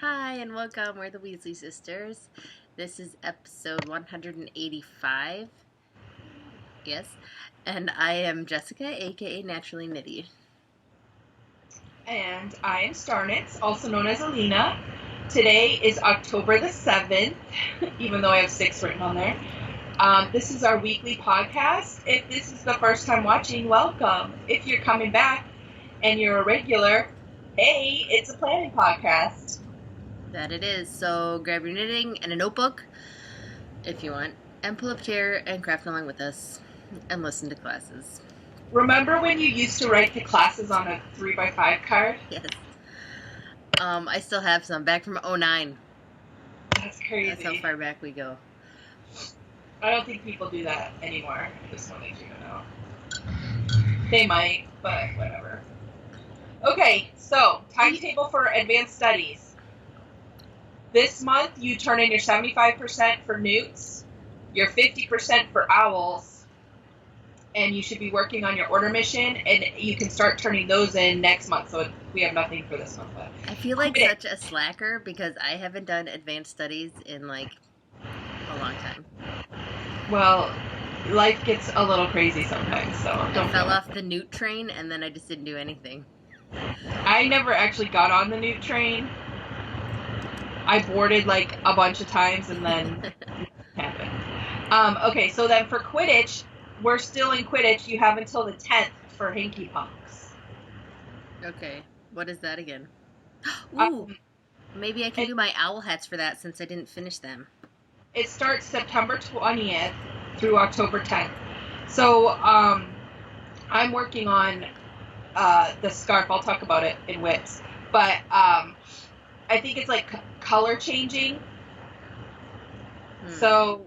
Hi and welcome. We're the Weasley sisters. This is episode 185. Yes. And I am Jessica, aka Naturally Nitty. And I am Starnitz, also known as Alina. Today is October the 7th, even though I have 6 written on there. This is our weekly podcast. If this is the first time watching, welcome. If you're coming back and you're a regular, hey, it's a planning podcast. That it is. So grab your knitting and a notebook, if you want, and pull up a chair and craft along with us and listen to classes. Remember when you used to write the classes on a 3x5 card? Yes. I still have some back from 2009. That's crazy. That's how far back we go. I don't think people do that anymore. Just want to let you know. They might, but whatever. Okay, so timetable for advanced studies. This month, you turn in your 75% for newts, your 50% for owls, and you should be working on your order mission, and you can start turning those in next month, so we have nothing for this month left. I feel like such a slacker because I haven't done advanced studies in, like, a long time. Well, life gets a little crazy sometimes, so don't I fell off the newt train, and then I just didn't do anything. I never actually got on the newt train. I boarded like a bunch of times and then it happened. Okay, so then for Quidditch, we're still in Quidditch. You have until the 10th for Hinky Punks. Okay, what is that again? Ooh, maybe I can do my owl hats for that since I didn't finish them. It starts September 20th through October 10th. So I'm working on the scarf. I'll talk about it in whips. But I think it's like color changing. So,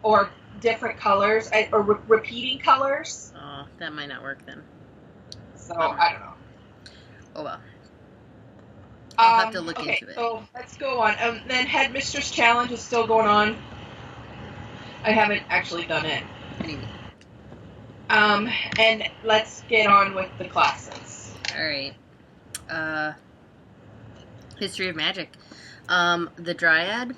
or different colors, or repeating colors. Oh, that might not work then. So, I don't know. Oh well. I'll have to look okay, into it. So let's go on. Then Headmistress Challenge is still going on. I haven't actually done it. And let's get on with the classes. Alright. History of Magic. The Dryad.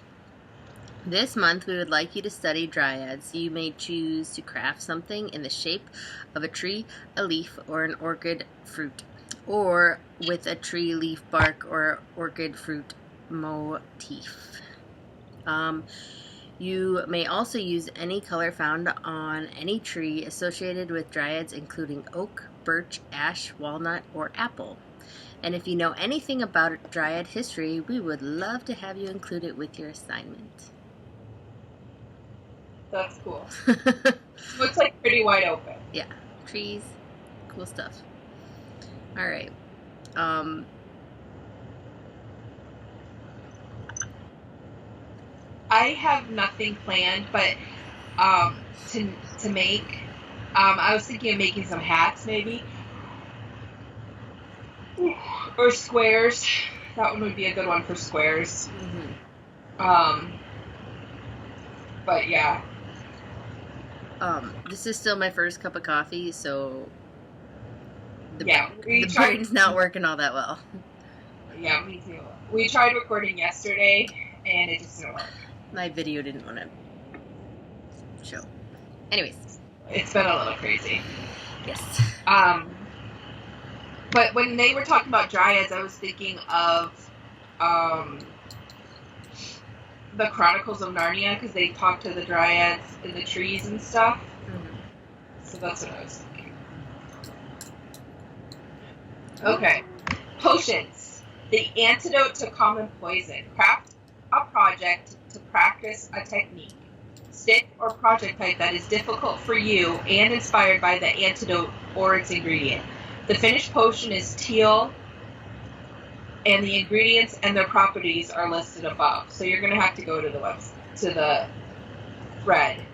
This month we would like you to study dryads. You may choose to craft something in the shape of a tree, a leaf, or an orchid fruit, or with a tree, leaf, bark, or orchid fruit motif. You may also use any color found on any tree associated with dryads, including oak, birch, ash, walnut, or apple. And if you know anything about dryad history, we would love to have you include it with your assignment. That's cool. Looks like pretty wide open. Yeah, trees, cool stuff. All right. I have nothing planned, but to make. I was thinking of making some hats, maybe. Or squares. That one would be a good one for squares. Mm-hmm. But yeah. This is still my first cup of coffee, so the brain's not working all that well. Yeah, me too. We tried recording yesterday, and it just didn't work. My video didn't want to show. Anyways. It's been a little crazy. Yes. But when they were talking about dryads, I was thinking of the Chronicles of Narnia, because they talk to the dryads in the trees and stuff. Mm-hmm. So that's what I was thinking. Okay. Potions. The antidote to common poison. Craft a project to practice a technique, stick, or project type that is difficult for you and inspired by the antidote or its ingredient. The finished potion is teal, and the ingredients and their properties are listed above. So you're going to have to go to the website, to the thread.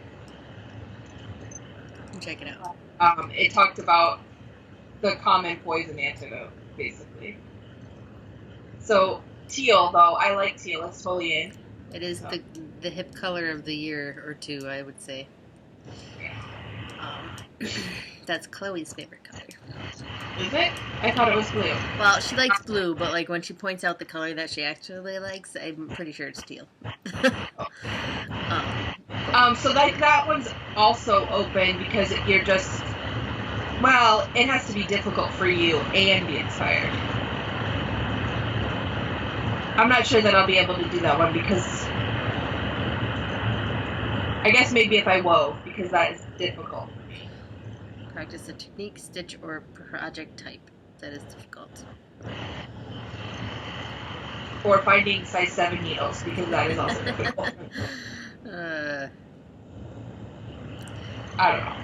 Check it out. It talked about the common poison antidote, basically. So teal, though, I like teal. It's foliant. It is the hip color of the year or two, I would say. That's Chloe's favorite color. Is it? I thought it was blue. Well, she likes blue, but like when she points out the color that she actually likes, I'm pretty sure it's teal. So that one's also open because you're just, well, it has to be difficult for you and be inspired. I'm not sure that I'll be able to do that one because I guess maybe if I wove, because that is difficult. Practice a technique, stitch, or project type that is difficult. Or finding size 7 needles, because that is also difficult. I don't know.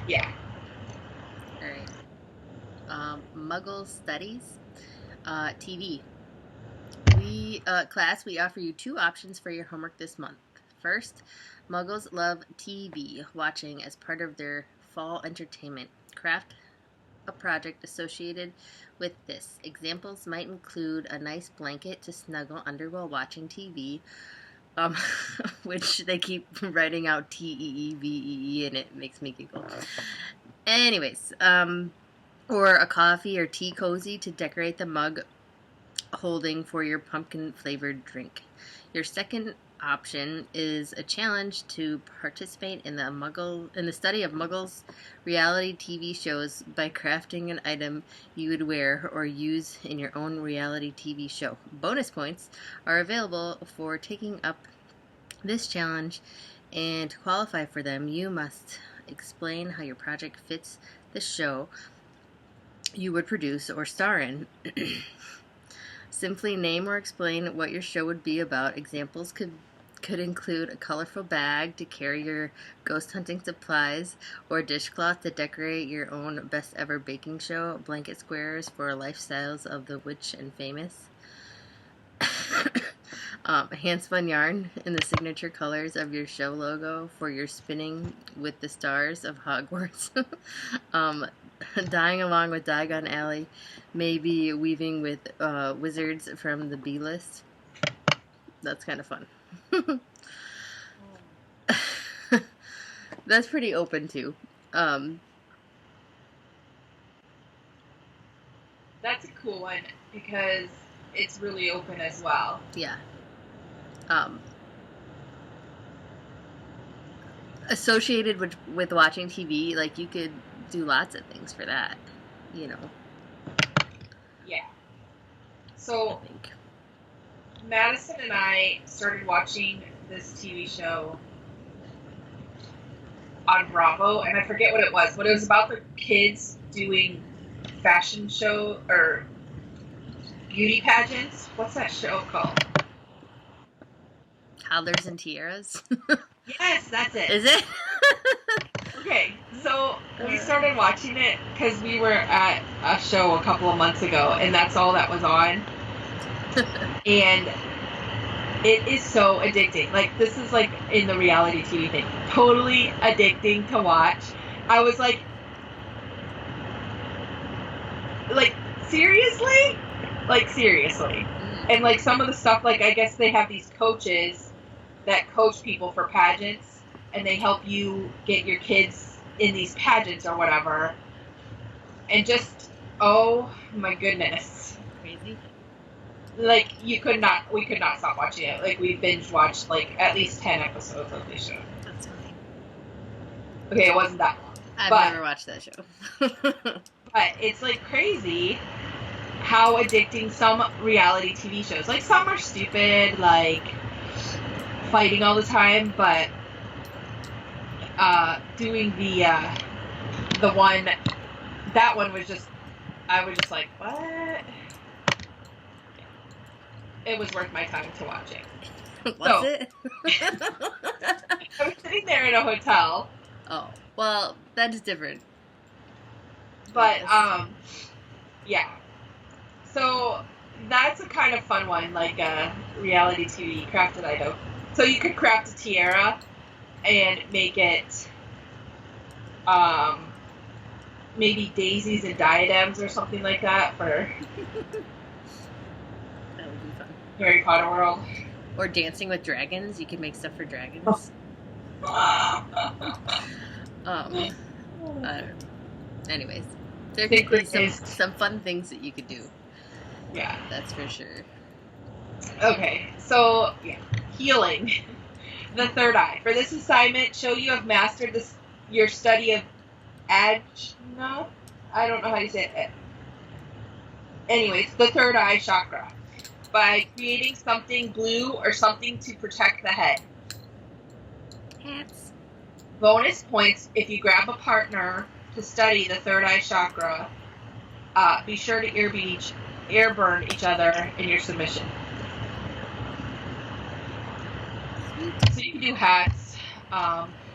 Yeah. Alright. Muggle Studies TV. Class, we offer you 2 options for your homework this month. First, Muggles love TV watching as part of their fall entertainment. Craft a project associated with this. Examples might include a nice blanket to snuggle under while watching TV, which they keep writing out TEEVEE, and it makes me giggle. Anyways, or a coffee or tea cozy to decorate the mug holding for your pumpkin-flavored drink. Your second option is a challenge to participate in the study of Muggles reality TV shows by crafting an item you would wear or use in your own reality TV show. Bonus points are available for taking up this challenge, and to qualify for them, you must explain how your project fits the show you would produce or star in. Simply name or explain what your show would be about. Examples could include a colorful bag to carry your ghost hunting supplies, or a dishcloth to decorate your own best ever baking show, blanket squares for lifestyles of the witch and famous, hand-spun yarn in the signature colors of your show logo for your spinning with the stars of Hogwarts, dying along with Diagon Alley, maybe weaving with wizards from the B-list. That's kind of fun. That's pretty open too. That's a cool one because it's really open as well. Yeah. Associated with watching TV, like you could do lots of things for that, you know. Yeah. So I think Madison and I started watching this TV show on Bravo, and I forget what it was, but it was about the kids doing fashion show or beauty pageants. What's that show called? Toddlers and Tiaras. Yes, that's it. Is it? Okay, so we started watching it because we were at a show a couple of months ago, and that's all that was on. And it is so addicting. Like, this is like in the reality TV thing. Totally addicting to watch. I was like, seriously? Like, seriously. And like some of the stuff, like I guess they have these coaches that coach people for pageants, and they help you get your kids in these pageants or whatever. And just, oh my goodness. Crazy. Like, we could not stop watching it. Like, we binge watched like at least 10 episodes of this show. That's funny. Okay, it wasn't that long. I've never watched that show. But it's like crazy how addicting some reality TV shows. Like, some are stupid, like fighting all the time, but doing the one, that one was just, I was just like, what? It was worth my time to watch it. Was it? I was sitting there in a hotel. Oh, well, that is different. But, yeah. So, that's a kind of fun one, like a reality TV crafted item. So you could craft a tiara and make it, maybe daisies and diadems or something like that for That would be fun. Harry Potter world. Or dancing with dragons. You could make stuff for dragons. I don't know. Anyways, there could be some fun things that you could do. Yeah. That's for sure. Okay, so, yeah. Healing. The third eye. For this assignment, show you have mastered your study of ajna. I don't know how you say it. Anyways, the third eye chakra. By creating something blue or something to protect the head. Hats. Bonus points if you grab a partner to study the third eye chakra. Be sure to ear burn each other in your submission. So you can do hats.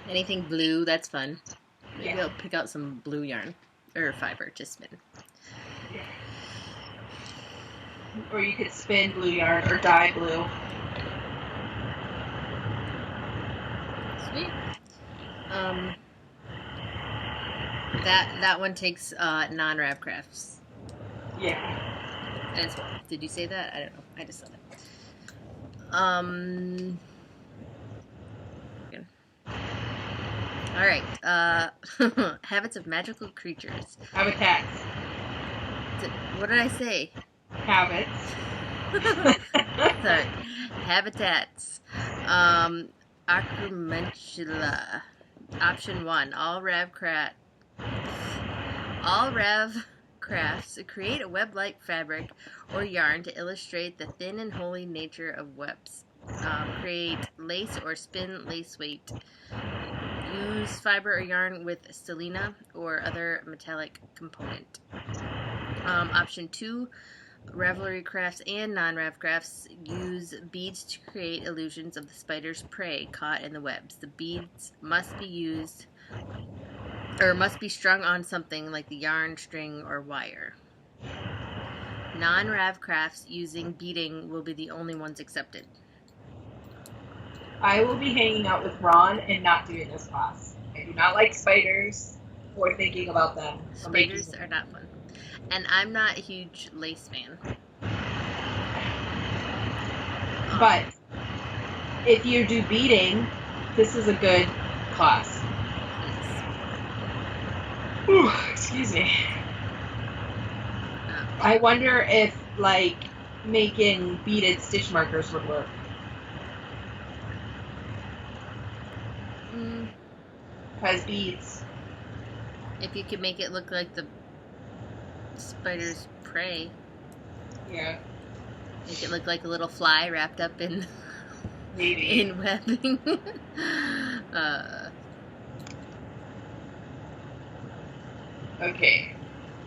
Anything blue, that's fun. Maybe Yeah. I'll pick out some blue yarn or fiber to spin. Yeah. Or you could spin blue yarn or dye blue. Sweet. That one takes non-Rab crafts. Yeah. As well. Did you say that? I don't know. I just saw that. All right. Habits of magical creatures. Habitats. What did I say? Habits. Sorry. Habitats. Acromantula. Option 1. All Rav crafts create a web-like fabric or yarn to illustrate the thin and holy nature of webs. Create lace or spin lace weight. Use fiber or yarn with stellina or other metallic component. Option 2. Ravelry crafts and non-rav crafts use beads to create illusions of the spider's prey caught in the webs. The beads must be strung on something like the yarn, string, or wire. Non-rav crafts using beading will be the only ones accepted. I will be hanging out with Ron and not doing this class. I do not like spiders or thinking about them. Spiders are not fun. And I'm not a huge lace fan. But if you do beading, this is a good class. Ooh, excuse me. I wonder if, like, making beaded stitch markers would work. Because beads. If you could make it look like the spider's prey. Yeah. Make it look like a little fly wrapped up in Maybe. in webbing. Okay.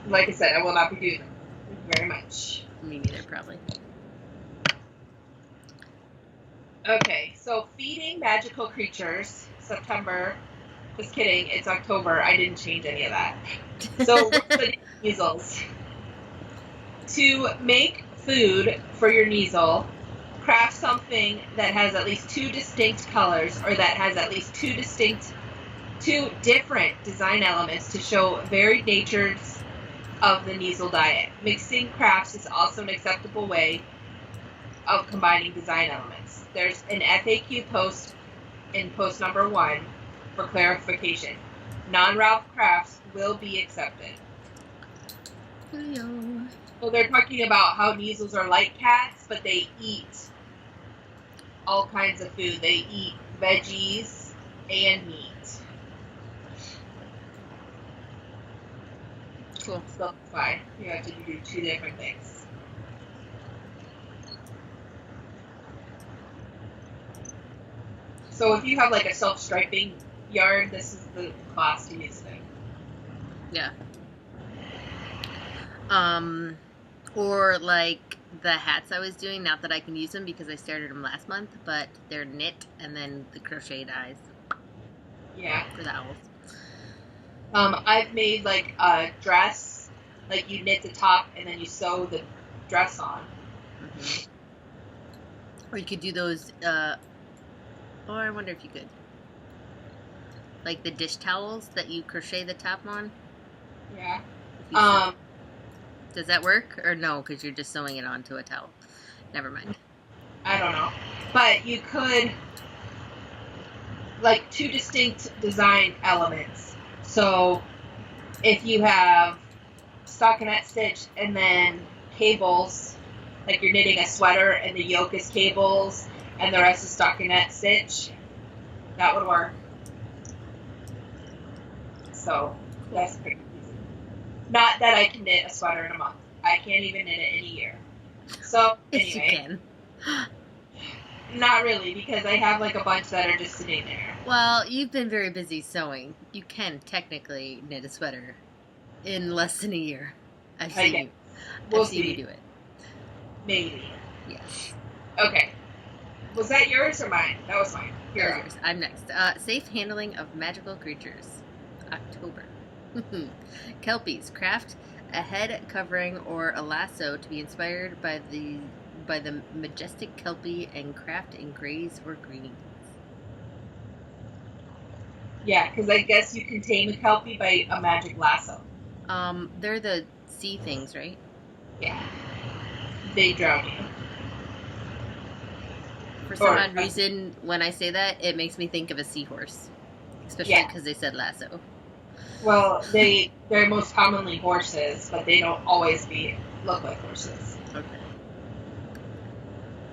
Like I said, I will not be doing them. Thank you very much. Me neither, probably. Okay, so feeding magical creatures, September. Just kidding, it's October. I didn't change any of that. So we're studying measles. To make food for your Kneazle, craft something that has at least 2 distinct colors or that has at least 2 different design elements to show varied natures of the Kneazle diet. Mixing crafts is also an acceptable way of combining design elements. There's an FAQ post in post number 1 for clarification. Non-Ralph crafts will be accepted. Hello. So they're talking about how Kneazles are like cats, but they eat all kinds of food. They eat veggies and meat. Cool. So that's why you have to do 2 different things. So if you have like a self-striping yarn, this is the class to use thing. Yeah. Or like the hats I was doing, not that I can use them because I started them last month, but they're knit and then the crochet eyes. Yeah. For the owls. I've made like a dress, like you knit the top and then you sew the dress on. Mm-hmm. Or you could do those, or I wonder if you could. Like the dish towels that you crochet the top on. Yeah. Does that work? Or no, because you're just sewing it onto a towel. Never mind. I don't know. But you could, like 2 distinct design elements. So if you have stockinette stitch and then cables, like you're knitting a sweater and the yoke is cables and the rest is stockinette stitch, that would work. So that's pretty easy. Not that I can knit a sweater in a month. I can't even knit it in a year. So Yes, you anyway, can. not really, because I have like a bunch that are just sitting there. Well, you've been very busy sewing. You can technically knit a sweater in less than a year. I've seen you. We'll I've seen see. you do it. Maybe. Yes. Okay. Was that yours or mine? That was mine. You're Yours. I'm next. Safe handling of magical creatures. October. Kelpies. Craft a head covering or a lasso to be inspired by the majestic Kelpie and craft in grays or greens. Yeah, because I guess you can tame a Kelpie by a magic lasso. They're the sea things, right? Yeah. They drown you. For some odd reason, when I say that, it makes me think of a seahorse. Especially because they said lasso. Well, they're most commonly horses, but they don't always look like horses. Okay.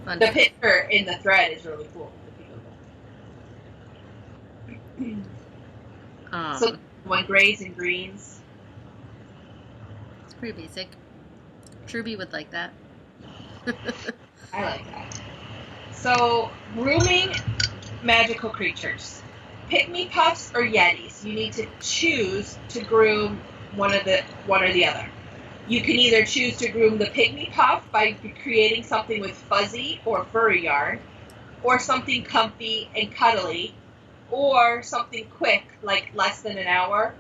Fun The stuff. picture in the thread is really cool. So, one grays and greens. It's pretty basic. Truby would like that. I like that. So, grooming magical creatures. Pygmy puffs or yetis. You need to choose to groom one or the other. You can either choose to groom the pygmy puff by creating something with fuzzy or furry yarn, or something comfy and cuddly, or something quick, like less than an hour.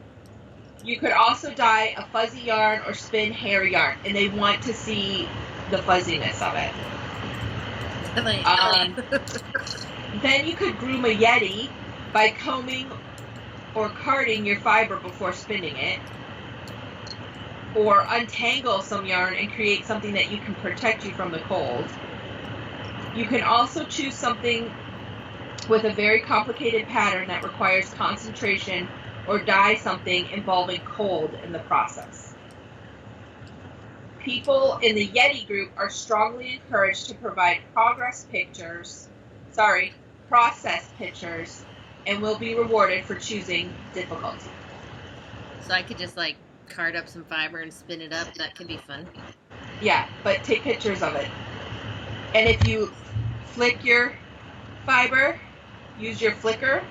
You could also dye a fuzzy yarn or spin hair yarn, and they want to see the fuzziness of it. Then you could groom a yeti by combing or carding your fiber before spinning it, or untangle some yarn and create something that you can protect you from the cold. You can also choose something with a very complicated pattern that requires concentration, or dye something involving cold in the process. People in the Yeti group are strongly encouraged to provide process pictures, and will be rewarded for choosing difficulty. So I could just like card up some fiber and spin it up. That could be fun. Yeah, but take pictures of it. And if you flick your fiber, use your flicker,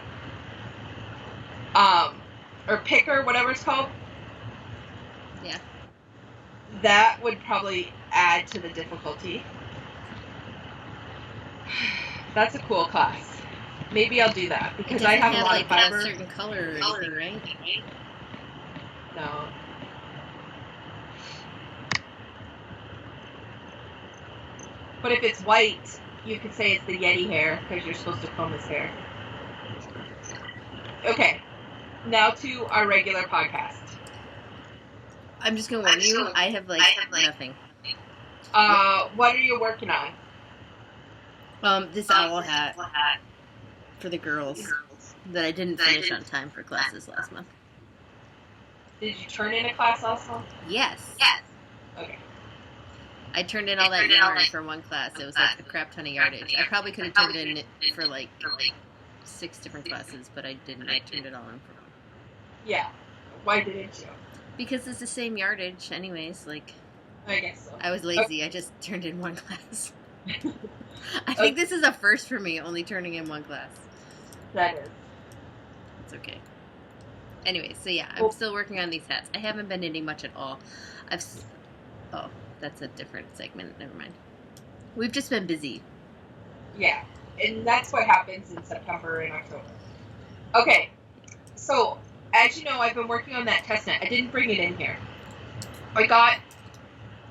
or picker, whatever it's called. Yeah. That would probably add to the difficulty. That's a cool class. Maybe I'll do that because I have a lot of fiber. A certain color or anything, right? No. But if it's white, you could say it's the Yeti hair because you're supposed to comb his hair. Okay. Now to our regular podcast. I'm just gonna warn you. I have nothing. What are you working on? This owl hat for the girls that I didn't finish on time for classes last month. Did you turn in a class last month? Yes. Okay. I turned in all that yarn for one class. It was like a crap ton of yardage. I probably could have turned it in for like 6 different classes, but I didn't. I turned it all in for one. Yeah. Why didn't you? Because it's the same yardage anyways. Like, I guess so. I was lazy. I just turned in one class. I think this is a first for me, only turning in one class. That is. It's okay. Anyway, so yeah, I'm still working on these hats. I haven't been knitting much at all. Oh, that's a different segment. Never mind. We've just been busy. Yeah, and that's what happens in September and October. Okay, so as you know, I've been working on that test net. I didn't bring it in here. I got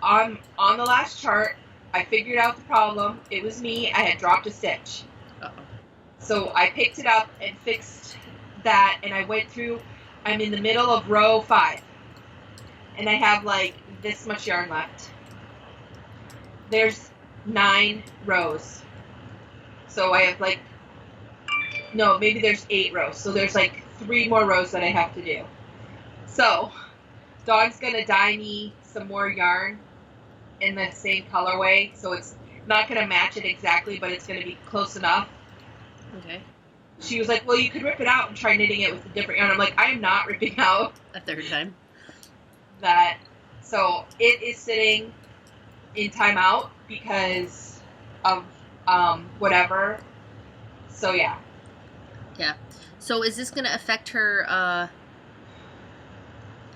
on the last chart. I figured out the problem. It was me. I had dropped a stitch. Uh-oh. So I picked it up and fixed that, and I went through. I'm in the middle of row 5, and I have like this much yarn left. There's 9 rows. So I have like, no, maybe there's 8 rows. So there's like 3 more rows that I have to do. So Dog's going to dye me some more yarn in the same colorway, so it's not going to match it exactly, but it's going to be close enough. Okay. She was like, well, you could rip it out and try knitting it with a different yarn. I'm like, I am not ripping out A third time. that. So it is sitting in timeout because of whatever. So yeah. Yeah. So is this going to affect her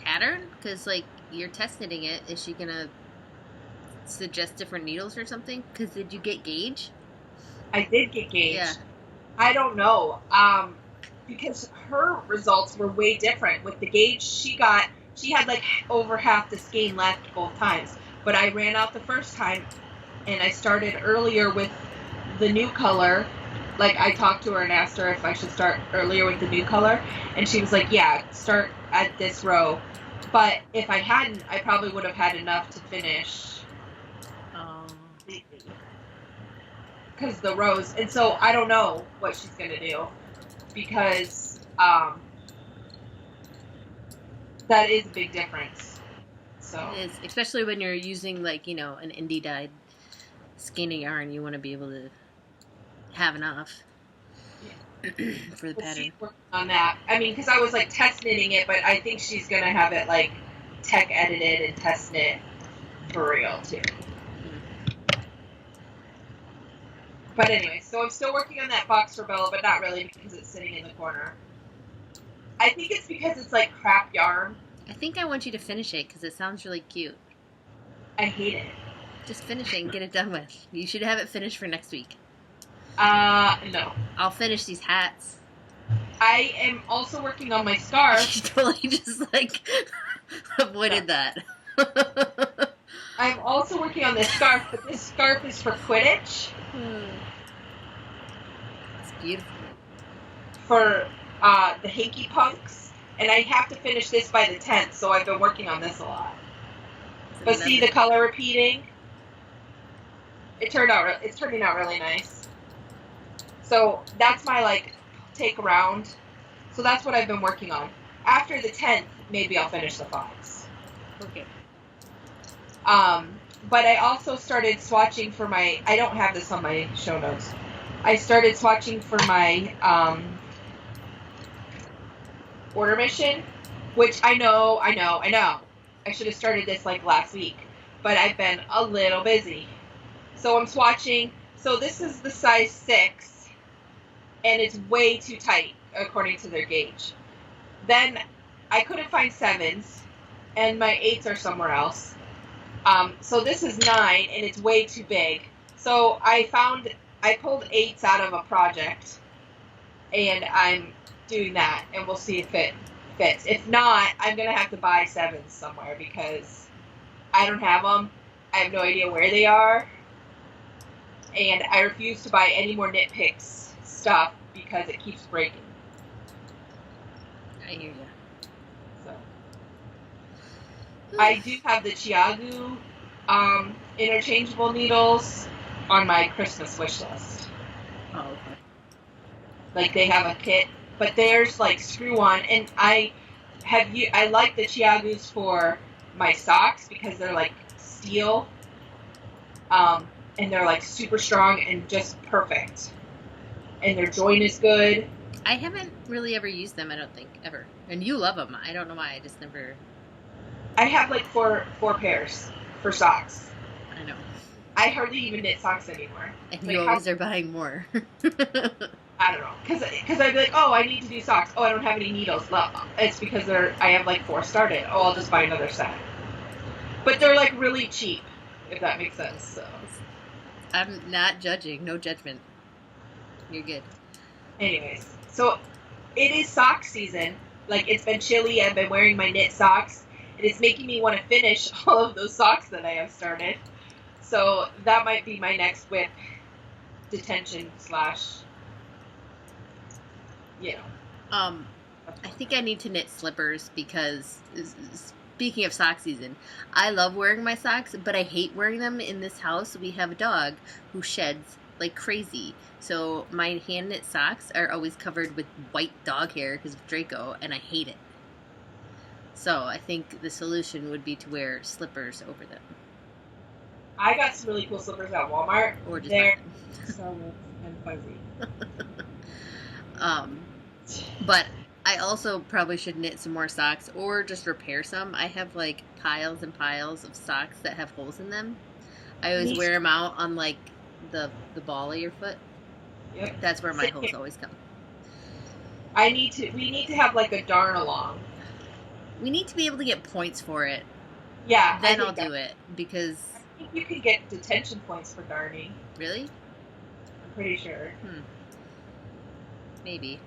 pattern? Because, like, you're test knitting it. Is she going to suggest different needles or something? Because did you get gauge? I did get gauge. Yeah. I don't know. Because her results were way different. With the gauge she had like over half the skein left both times. But I ran out the first time, and I started earlier with the new color. Like, I talked to her and asked her if I should start earlier with the new color, and she was like, yeah, start at this row. But if I hadn't, I probably would have had enough to finish completely. Because the rows, and so I don't know what she's going to do, because that is a big difference. So It is, especially when you're using, like, you know, an indie dyed skein of yarn. You want to be able to have enough for the pattern. She's working on that. I mean, because I was like test knitting it, but I think she's going to have it like tech edited and test knit for real too. But anyway, so I'm still working on that box for Bella, but not really because it's sitting in the corner. I think it's because it's like crap yarn. I think I want you to finish it because it sounds really cute. I hate it. Just finish it and get it done with. You should have it finished for next week. No. I'll finish these hats. I am also working on my scarf. You totally just, like, avoided that. I'm also working on this scarf, but this scarf is for Quidditch. It's beautiful. For the Hanky Punks, and I have to finish this by the 10th, so I've been working on this a lot. But see the color repeating? It's turning out really nice. So that's my, like, take around. So that's what I've been working on. After the 10th, maybe I'll finish the fox. Okay. But I also started swatching for my, I don't have this on my show notes. I started swatching for my order mission, which I know. I should have started this like last week, but I've been a little busy. So I'm swatching. So this is the size 6, and it's way too tight according to their gauge. Then I couldn't find 7s, and my 8s are somewhere else. So this is 9, and it's way too big. So I pulled 8s out of a project, and I'm doing that, and we'll see if it fits. If not, I'm going to have to buy 7s somewhere because I don't have them. I have no idea where they are. And I refuse to buy any more Knit Picks stuff because it keeps breaking. I hear you. So I do have the Chiagu interchangeable needles on my Christmas wish list. Oh, okay. Like, they have a kit, but there's like screw-on, and I like the Chiagus for my socks because they're like steel, and they're like super strong and just perfect, and their joint is good. I haven't really ever used them, I don't think, ever. And you love them. I don't know why. I just never... I have like four pairs for socks. I know. I hardly even knit socks anymore. And like, you always are buying more. I don't know. Because I'd be like, oh, I need to do socks. Oh, I don't have any needles. Well, it's because I have like 4 started. Oh, I'll just buy another set. But they're like really cheap, if that makes sense. So I'm not judging. No judgment. You're good. anyways, so it is sock season. Like, it's been chilly. I've been wearing my knit socks. And it's making me want to finish all of those socks that I have started. So that might be my next whip detention / you know. I think I need to knit slippers because, speaking of sock season, I love wearing my socks, but I hate wearing them in this house. We have a dog who sheds like crazy. So my hand knit socks are always covered with white dog hair because of Draco, and I hate it. So I think the solution would be to wear slippers over them. I got some really cool slippers at Walmart. Or just They're buy so loose and fuzzy. them. But I also probably should knit some more socks or just repair some. I have like piles and piles of socks that have holes in them. I always wear them out on like the ball of your foot. Yep. That's where my holes always come. We need to have like a darn along. We need to be able to get points for it. Yeah. Then I'll do it because I think you can get detention points for darning. Really? I'm pretty sure. Maybe.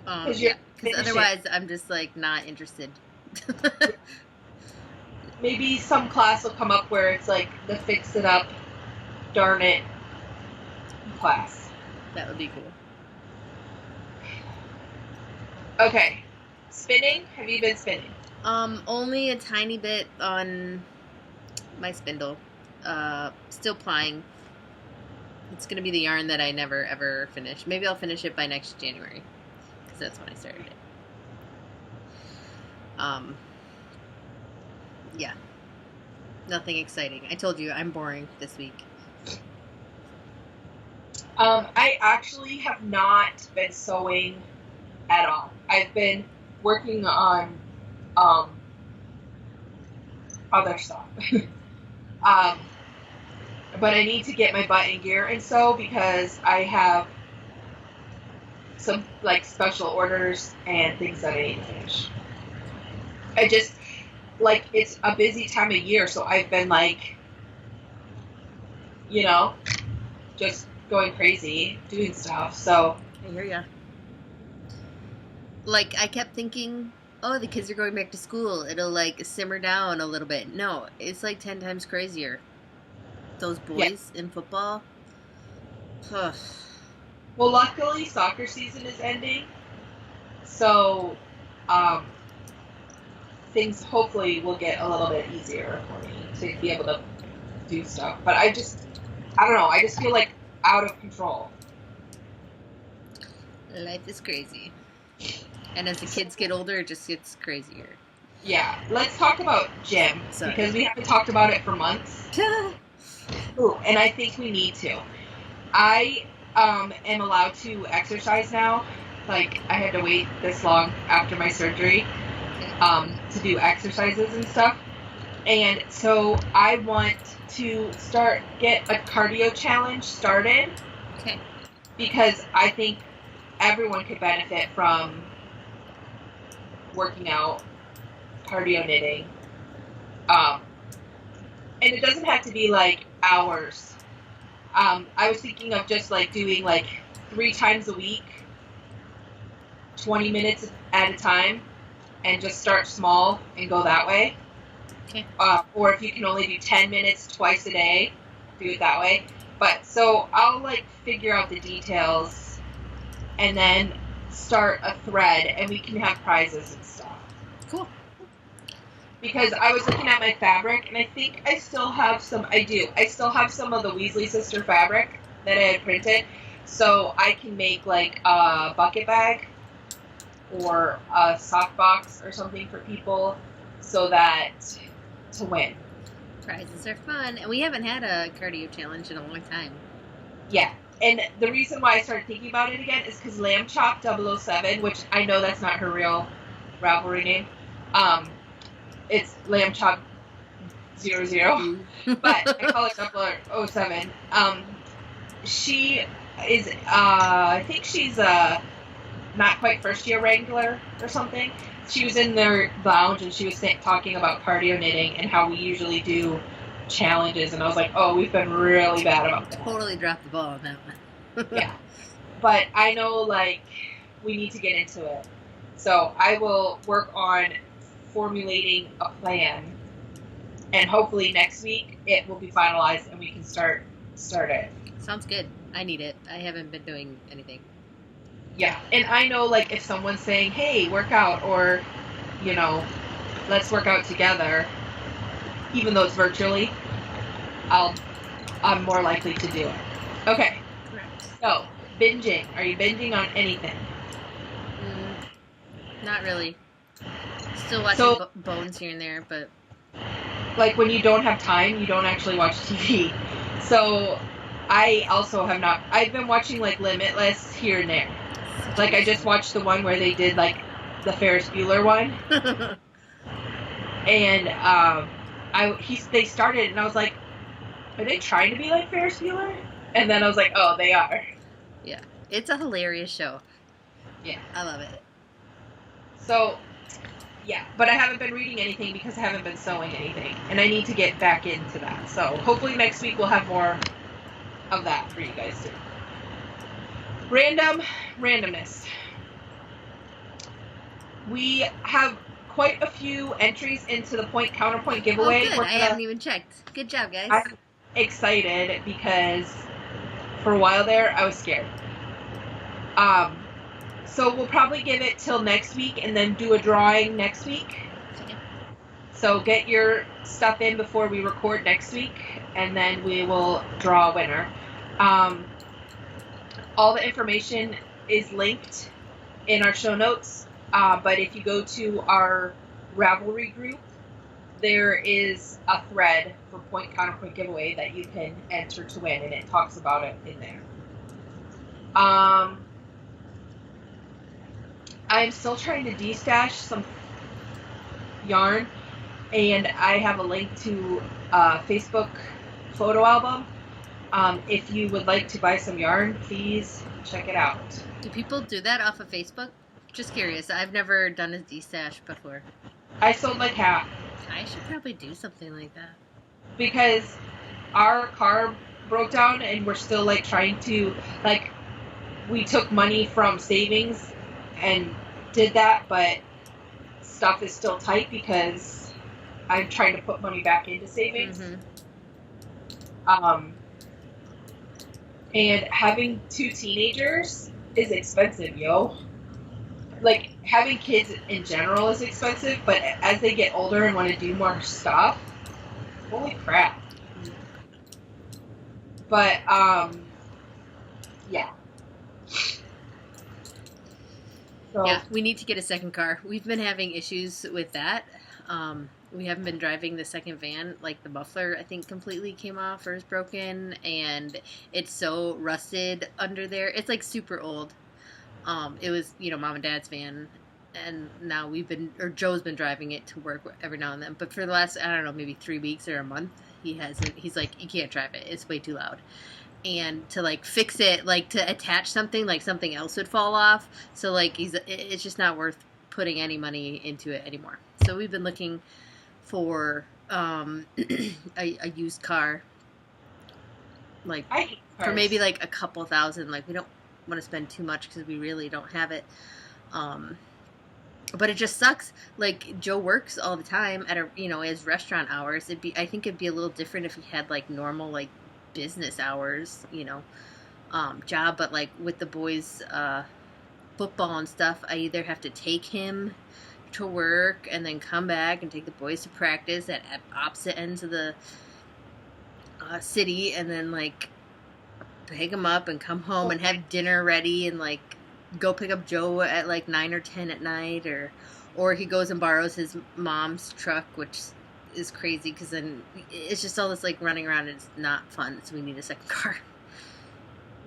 Because otherwise I'm just like not interested. Maybe some class will come up where it's like the fix it up, darn it class. That would be cool. Okay. Spinning? Have you been spinning? Only a tiny bit on my spindle. Still plying. It's gonna be the yarn that I never ever finish. Maybe I'll finish it by next January, because that's when I started it. Yeah. Nothing exciting. I told you I'm boring this week. I actually have not been sewing at all. I've been working on other stuff. But I need to get my butt in gear and sew because I have some like special orders and things that I need to finish. I just like it's a busy time of year, so I've been like, you know, just going crazy doing stuff. So I hear ya. Like I kept thinking, oh, the kids are going back to school. It'll like simmer down a little bit. No, it's like 10 times crazier. Those boys in football. Well, luckily soccer season is ending, so things hopefully will get a little bit easier for me to be able to do stuff. But I don't know. I just feel like out of control. Life is crazy. And as the kids get older, it just gets crazier. Yeah. Let's talk about gym. Sorry. Because we haven't talked about it for months. Ooh, and I think we need to. I am allowed to exercise now. Like, I had to wait this long after my surgery to do exercises and stuff. And so I want to get a cardio challenge started. Okay. Because I think everyone could benefit from working out, cardio knitting. And it doesn't have to be like hours. I was thinking of just like doing like 3 times a week, 20 minutes at a time, and just start small and go that way. Okay. Or if you can only do 10 minutes twice a day, do it that way. But so I'll like figure out the details and then start a thread and we can have prizes and stuff. Cool. Because I was looking at my fabric and I think I still have some of the Weasley sister fabric that I had printed. So I can make like a bucket bag or a sock box or something for people so that to win. Prizes are fun. And we haven't had a cardio challenge in a long time. Yeah. And the reason why I started thinking about it again is because Lamb Chop 007, which I know that's not her real Ravelry name. It's Lamb Chop 00, but I call it 007. She is, I think she's a not quite first year Wrangler or something. She was in their lounge and she was talking about cardio knitting and how we usually do challenges. And I was like, oh, we've been really bad about that. Totally dropped the ball on that one. Yeah. But I know, like, we need to get into it. So I will work on formulating a plan. And hopefully next week it will be finalized and we can start it. Sounds good. I need it. I haven't been doing anything. Yeah. And I know, like, if someone's saying, hey, work out, or, you know, let's work out together, even though it's virtually, I'm more likely to do it. Okay. Correct. So, binging. Are you binging on anything? Not really. Still watching Bones here and there, but like when you don't have time, you don't actually watch TV. So I also have not. I've been watching like Limitless here and there. Like I just watched the one where they did like the Ferris Bueller one, and they started, and I was like, are they trying to be like Ferris Bueller? And then I was like, oh, they are. Yeah, it's a hilarious show. Yeah, I love it. So, yeah, but I haven't been reading anything because I haven't been sewing anything, and I need to get back into that. So hopefully next week we'll have more of that for you guys too. Randomness. We have quite a few entries into the point counterpoint giveaway. Oh, good. I haven't even checked. Good job, guys. I'm excited because for a while there I was scared. So we'll probably give it till next week and then do a drawing next week. Okay. So get your stuff in before we record next week, and then we will draw a winner. All the information is linked in our show notes, but if you go to our Ravelry group, there is a thread for point counterpoint giveaway that you can enter to win, and it talks about it in there. I'm still trying to destash some yarn, and I have a link to a Facebook photo album. If you would like to buy some yarn, please check it out. Do people do that off of Facebook? Just curious. I've never done a destash before. I sold like half. I should probably do something like that. Because our car broke down, and we're still like trying to, like, we took money from savings and did that, but stuff is still tight because I'm trying to put money back into savings. Mm-hmm. And having 2 teenagers is expensive, yo. Like, having kids in general is expensive, but as they get older and want to do more stuff, holy crap. But, yeah. So, yeah, we need to get a second car. We've been having issues with that. We haven't been driving the second van. Like, the muffler, I think, completely came off or is broken, and it's so rusted under there. It's, like, super old. It was, Mom and Dad's van, and now Joe's been driving it to work every now and then. But for the last, I don't know, maybe 3 weeks or a month, he's like, you can't drive it. It's way too loud. And to, like, fix it, like, to attach something, like, something else would fall off. So, like, it's just not worth putting any money into it anymore. So we've been looking for a used car, like, for maybe, like, a couple thousand. Like, we don't want to spend too much because we really don't have it. But it just sucks. Like, Joe works all the time at his restaurant hours. I think it'd be a little different if he had, like, normal, like, business hours, job. But, like, with the boys' football and stuff, I either have to take him to work and then come back and take the boys to practice at opposite ends of the city, and then, like, pick him up and come home and have dinner ready, and, like, go pick up Joe at, like, 9 or 10 at night, or he goes and borrows his mom's truck, which is crazy because then it's just all this, like, running around, and it's not fun. So we need a second car.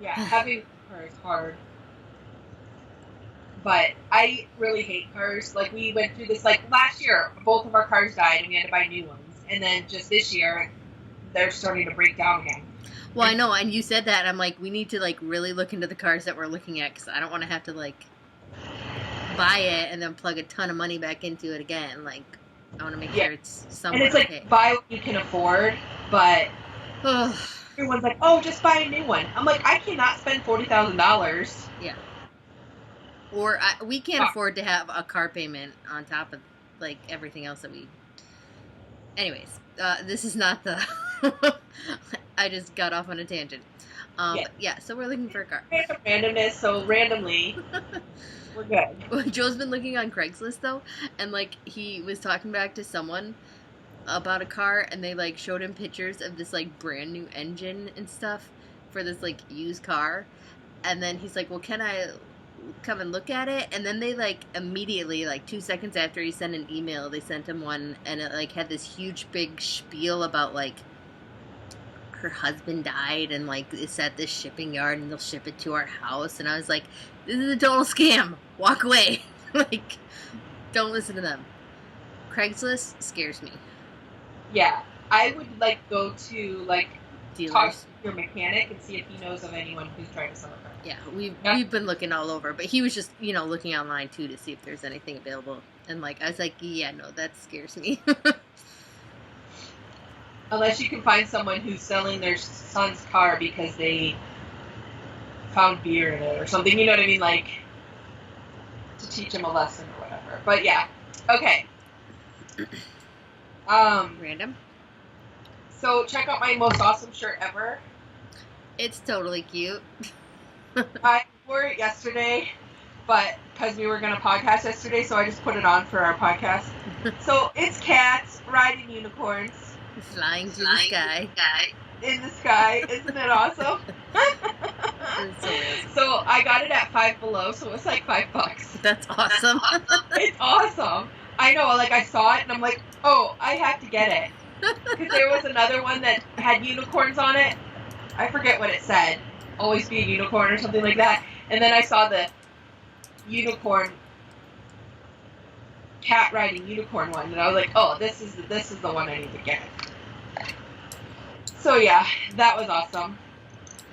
Yeah, having a car is hard. But I really hate cars. Like, we went through this, like, last year, both of our cars died and we had to buy new ones. And then just this year, they're starting to break down again. Well, I know, and you said that. I'm like, we need to, like, really look into the cars that we're looking at, because I don't want to have to, like, buy it and then plug a ton of money back into it again. Like, I want to make sure it's somewhat. And it's like, buy what you can afford, but everyone's like, oh, just buy a new one. I'm like, I cannot spend $40,000. Yeah. Or we can't afford to have a car payment on top of, like, everything else that we... Anyways, this is not the... I just got off on a tangent. Yeah, so we're looking for a car. Randomness, so randomly, we're good. Joe's been looking on Craigslist, though, and, like, he was talking back to someone about a car, and they, like, showed him pictures of this, like, brand new engine and stuff for this, like, used car. And then he's like, well, can I come and look at it, and then they like immediately, like 2 seconds after he sent an email, they sent him one, and it like had this huge big spiel about like her husband died, and like it's at this shipping yard, and they'll ship it to our house. And I was like, this is a total scam. Walk away. Like, don't listen to them. Craigslist scares me. Yeah, I would like go to like Dealers. talk to your mechanic and see if he knows of anyone who's trying to sell a car. Yeah, we've been looking all over, but he was just, you know, looking online too to see if there's anything available. And like I was like, yeah, no, that scares me. Unless you can find someone who's selling their son's car because they found beer in it or something, you know what I mean? Like, to teach him a lesson or whatever. But yeah, okay. Random. So check out my most awesome shirt ever. It's totally cute. I wore it yesterday, but because we were going to podcast yesterday, so I just put it on for our podcast. So it's cats riding unicorns. Flying through the sky. In the sky. Isn't it awesome? So I got it at Five Below, so it was like $5. That's awesome. It's awesome. I know, like I saw it and I'm like, oh, I have to get it. Because there was another one that had unicorns on it. I forget what it said. Always be a unicorn or something like that. And then I saw the unicorn, cat riding unicorn one, and I was like, oh, this is the one I need to get. So yeah, that was awesome.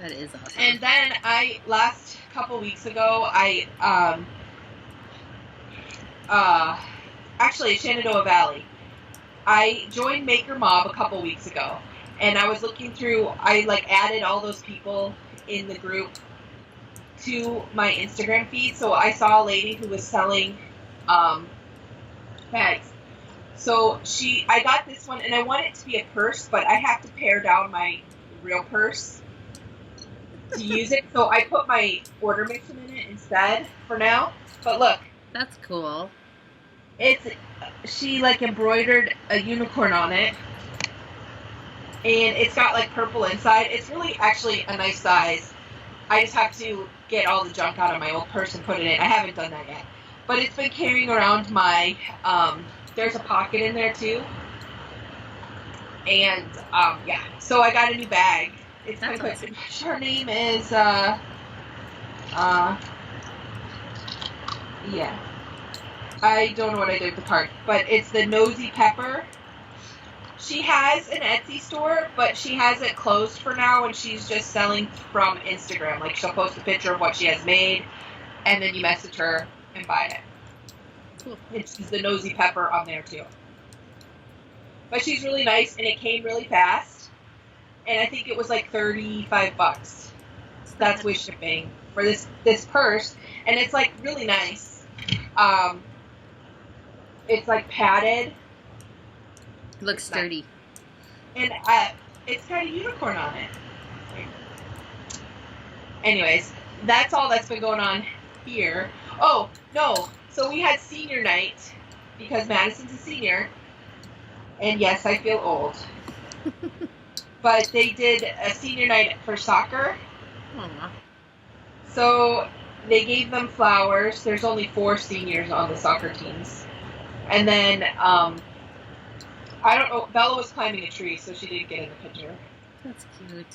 That is awesome. And then last couple weeks ago, actually Shenandoah Valley, I joined Maker Mob a couple weeks ago, and I was looking through, I like added all those people in the group to my Instagram feed, so I saw a lady who was selling bags. So I got this one, and I want it to be a purse, but I have to pare down my real purse to use it. So I put my order mixin in it instead for now. But look. That's cool. She like embroidered a unicorn on it. And it's got like purple inside. It's really actually a nice size. I just have to get all the junk out of my old purse and put it in. I haven't done that yet. But it's been carrying around my, there's a pocket in there too. And, yeah. So I got a new bag. It's kind of quick. Her name is, yeah. I don't know what I did with the card. But it's the Nosy Pepper. She has an Etsy store, but she has it closed for now, and she's just selling from Instagram. Like, she'll post a picture of what she has made, and then you message her and buy it. Cool. It's the Nosy Pepper on there, too. But she's really nice, and it came really fast. And I think it was like $35. That's with shipping for this purse. And it's, like, really nice. It's, like, padded. Looks sturdy. And it's got a unicorn on it. Anyways, that's all that's been going on here. Oh, no. So we had senior night because Madison's a senior. And yes, I feel old. But they did a senior night for soccer. Aww. So they gave them flowers. There's only 4 seniors on the soccer teams. And then, I don't know, Bella was climbing a tree, so she didn't get in the picture. That's cute.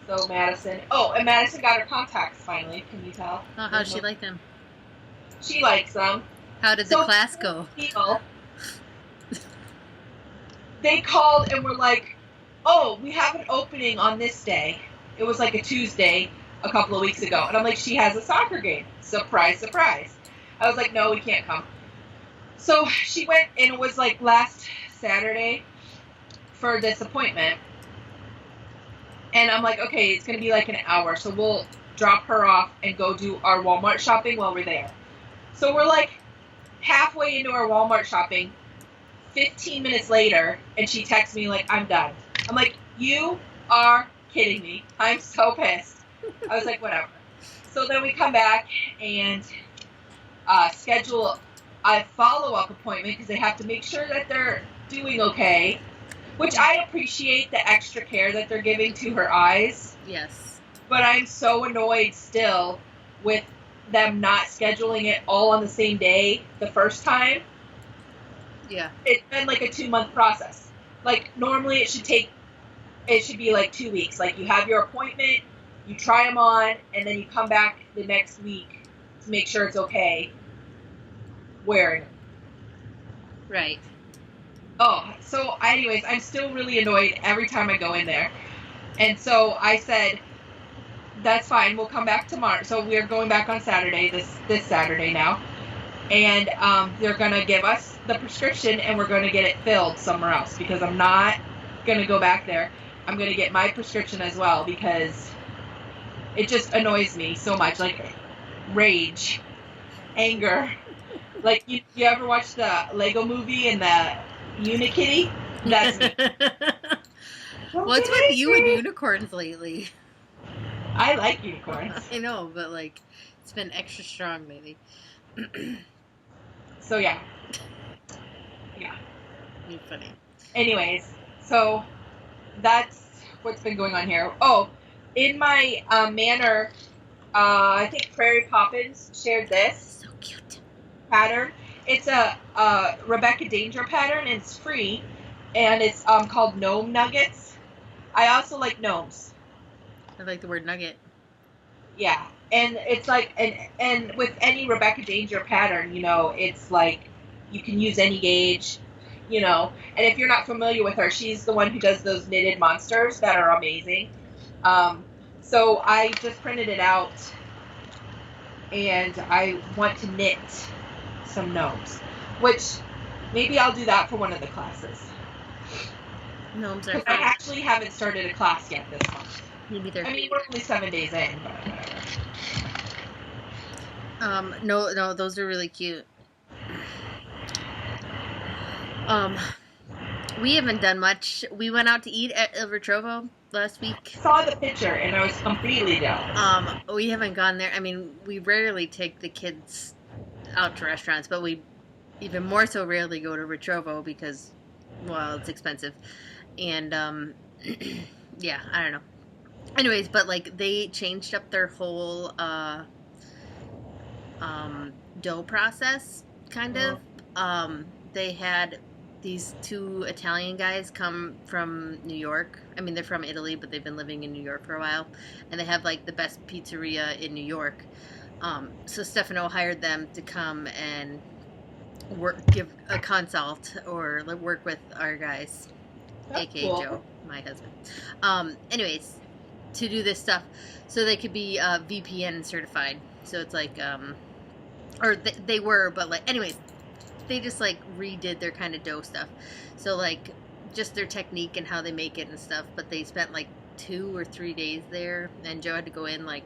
So Madison, and Madison got her contacts finally, can you tell? Oh, how'd she like them? She likes them. How did the class go? People, they called and were like, oh, we have an opening on this day. It was like a Tuesday a couple of weeks ago. And I'm like, she has a soccer game. Surprise, surprise. I was like, no, we can't come. So she went, and it was like last Saturday for this appointment. And I'm like, okay, it's going to be like an hour. So we'll drop her off and go do our Walmart shopping while we're there. So we're like halfway into our Walmart shopping, 15 minutes later, and she texts me like, I'm done. I'm like, you are kidding me. I'm so pissed. I was like, whatever. So then we come back and schedule a follow-up appointment because they have to make sure that they're doing okay, which I appreciate the extra care that they're giving to her eyes. Yes. But I'm so annoyed still with them not scheduling it all on the same day the first time, Yeah. it's been like a 2-month process. Like normally it should be like 2 weeks. Like you have your appointment, you try them on, and then you come back the next week to make sure it's okay wearing them. Right. Oh, so anyways, I'm still really annoyed every time I go in there. And so I said, that's fine, we'll come back tomorrow. So we're going back on Saturday, this Saturday now. And they're going to give us the prescription and we're going to get it filled somewhere else because I'm not going to go back there. I'm going to get my prescription as well because it just annoys me so much. Like rage, anger. Like you ever watch the Lego movie and the Unikitty? That's me. What's with you and unicorns lately? I like unicorns. I know, but like it's been extra strong lately. So yeah. You're funny. Anyways, so that's what's been going on here. Oh, in my manor, I think Prairie Poppins shared this. So cute. Pattern. It's a Rebecca Danger pattern. And it's free, and it's called Gnome Nuggets. I also like gnomes. I like the word nugget. Yeah, and it's like and with any Rebecca Danger pattern, you know, it's like you can use any gauge, you know. And if you're not familiar with her, she's the one who does those knitted monsters that are amazing. So I just printed it out, and I want to knit some gnomes, which maybe I'll do that for one of the classes. Gnomes are Because I actually haven't started a class yet this month. maybe they're. I mean, we're only 7 days in, but whatever. No, those are really cute. We haven't done much. We went out to eat at Il Ritrovo last week. Saw the picture and I was completely down. We haven't gone there. I mean, we rarely take the kids out to restaurants, but we even more so rarely go to Ritrovo because, well, it's expensive. And, yeah, I don't know. Anyways, but, like, they changed up their whole, dough process, kind of. They had these 2 Italian guys come from New York. I mean, they're from Italy, but they've been living in New York for a while. And they have, like, the best pizzeria in New York. So Stefano hired them to come and give a consult or like, work with our guys, That's aka cool. Joe, my husband. Anyways, to do this stuff so they could be VPN certified. So it's like, or they were, but like, anyways, they just like redid their kind of dough stuff. So like, just their technique and how they make it and stuff. But they spent like 2 or 3 days there, and Joe had to go in like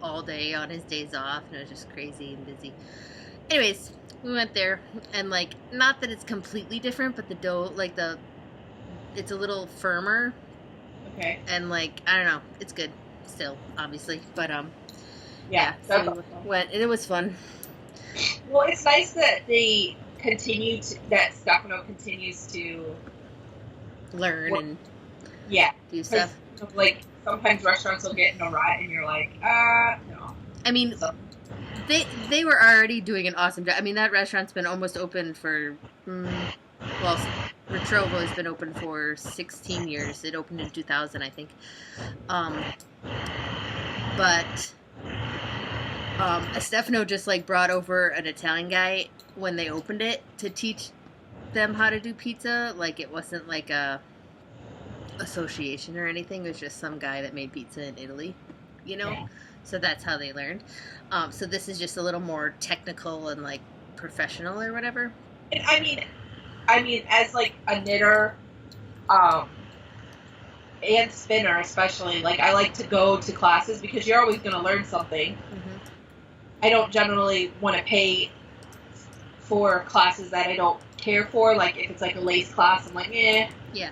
all day on his days off, and it was just crazy and busy. Anyways, we went there, and like, not that it's completely different, but the dough, like it's a little firmer. Okay. And like, I don't know, it's good still, obviously, but Yeah, so that's we awesome. went, and it was fun. Well, it's nice that they that Stefano continues to Learn Well, and yeah, do stuff. like sometimes restaurants will get in a rut and you're like, no. I mean, So, they were already doing an awesome job. I mean, that restaurant's been almost open for, well, Ritrovo has been open for 16 years. It opened in 2000, I think. But Stefano just like brought over an Italian guy when they opened it to teach them how to do pizza. Like, it wasn't like a association or anything. It was just some guy that made pizza in Italy, you know? Yeah. So that's how they learned. So this is just a little more technical and like professional or whatever. and I mean, as like a knitter, and spinner especially, like I like to go to classes because you're always going to learn something. Mm-hmm. I don't generally want to pay for classes that I don't care for. Like if it's like a lace class, I'm like, eh. Yeah.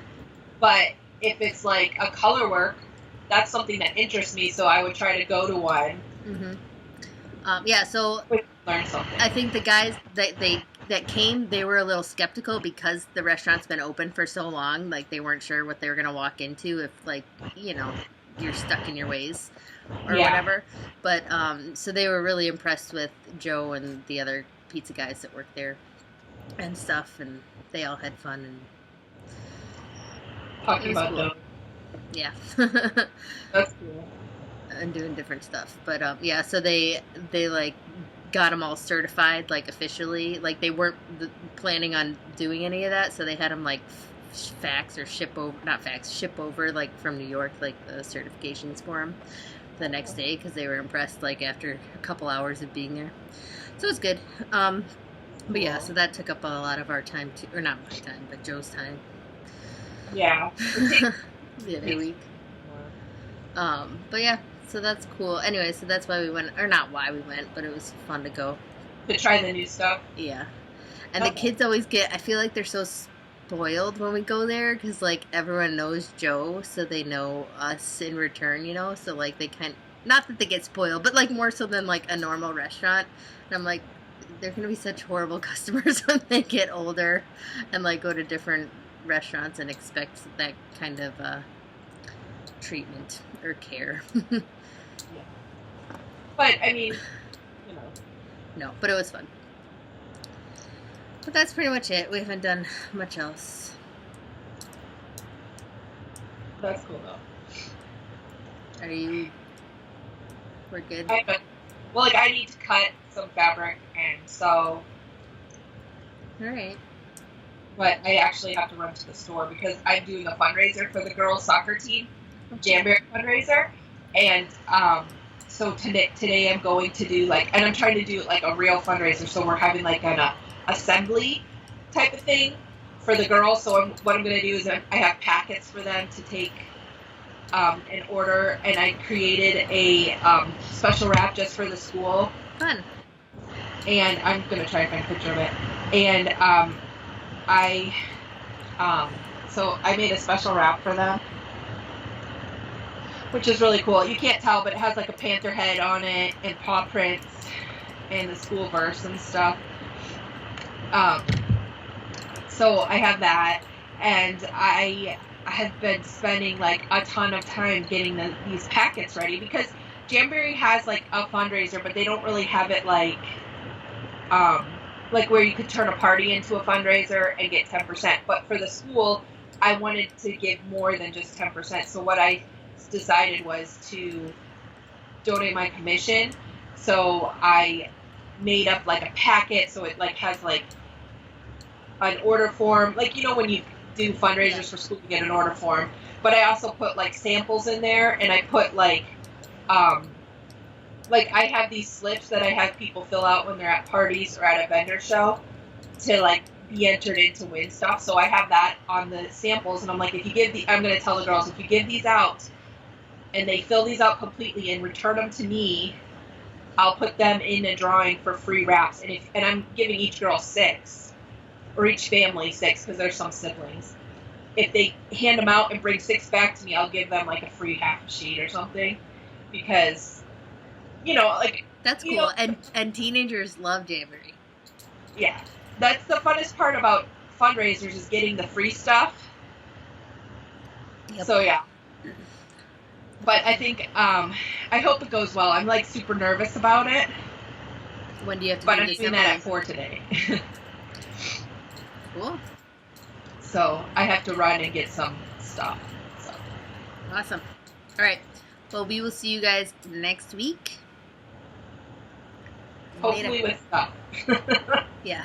But if it's like a color work, that's something that interests me, so I would try to go to one. Mm-hmm. Yeah, so Learn something. I think the guys that came, they were a little skeptical because the restaurant's been open for so long. Like, they weren't sure what they were going to walk into if, like, you know, you're stuck in your ways or Yeah. whatever. But so they were really impressed with Joe and the other pizza guys that worked there and stuff, and they all had fun, and Talking it was about cool. those. Yeah. That's cool. And doing different stuff. But yeah, so they like got them all certified, like officially. Like they weren't planning on doing any of that, so they had them like fax or ship over, not fax, ship over like from New York, like the certifications for them the next day, because they were impressed like after a couple hours of being there. So it was good. But yeah, so that took up a lot of our time too, or not my time, but Joe's time. Yeah. The other week. But yeah, so that's cool. Anyway, so that's why we went, or not why we went, but it was fun to go. To try the new stuff. Yeah. And the kids always get, I feel like they're so spoiled when we go there, because like everyone knows Joe, so they know us in return, you know, so like they not that they get spoiled, but like more so than like a normal restaurant. And I'm like, they're gonna be such horrible customers when they get older and like go to different restaurants and expect that kind of treatment or care. Yeah. But I mean, you know. No, but it was fun. But that's pretty much it. We haven't done much else. That's cool though. We're good? Well, like I need to cut some fabric and sew. Alright. But I actually have to run to the store because I'm doing a fundraiser for the girls' soccer team, Jamboree fundraiser, and so today I'm going to do and I'm trying to do like a real fundraiser. So we're having like an assembly type of thing for the girls. So what I'm going to do is I have packets for them to take and order, and I created a special wrap just for the school. Fun. And I'm going to try and find a picture of it. And so I made a special wrap for them, which is really cool. You can't tell, but it has like a panther head on it and paw prints and the school verse and stuff. So I have that, and I have been spending like a ton of time getting these packets ready because Jamboree has like a fundraiser, but they don't really have it like where you could turn a party into a fundraiser and get 10%. But for the school, I wanted to give more than just 10%. So what I decided was to donate my commission. So I made up like a packet, so it like has like an order form, like you know when you do fundraisers for school, you get an order form. But I also put like samples in there, and I put like I have these slips that I have people fill out when they're at parties or at a vendor show to like be entered in to win stuff. So I have that on the samples, and I'm like, I'm going to tell the girls, if you give these out and they fill these out completely and return them to me, I'll put them in a drawing for free wraps. And I'm giving each girl 6, or each family 6, because there's some siblings. If they hand them out and bring 6 back to me, I'll give them like a free half a sheet or something, because you know, like that's cool. Know, and teenagers love Jamboree. Yeah, that's the funnest part about fundraisers is getting the free stuff. Yep. So yeah, but I think I hope it goes well. I'm like super nervous about it. When do you have to? But I'm doing that at 4 today. Cool. So I have to run and get some stuff. So. Awesome. All right. Well, we will see you guys next week. Hopefully with stuff. Yeah.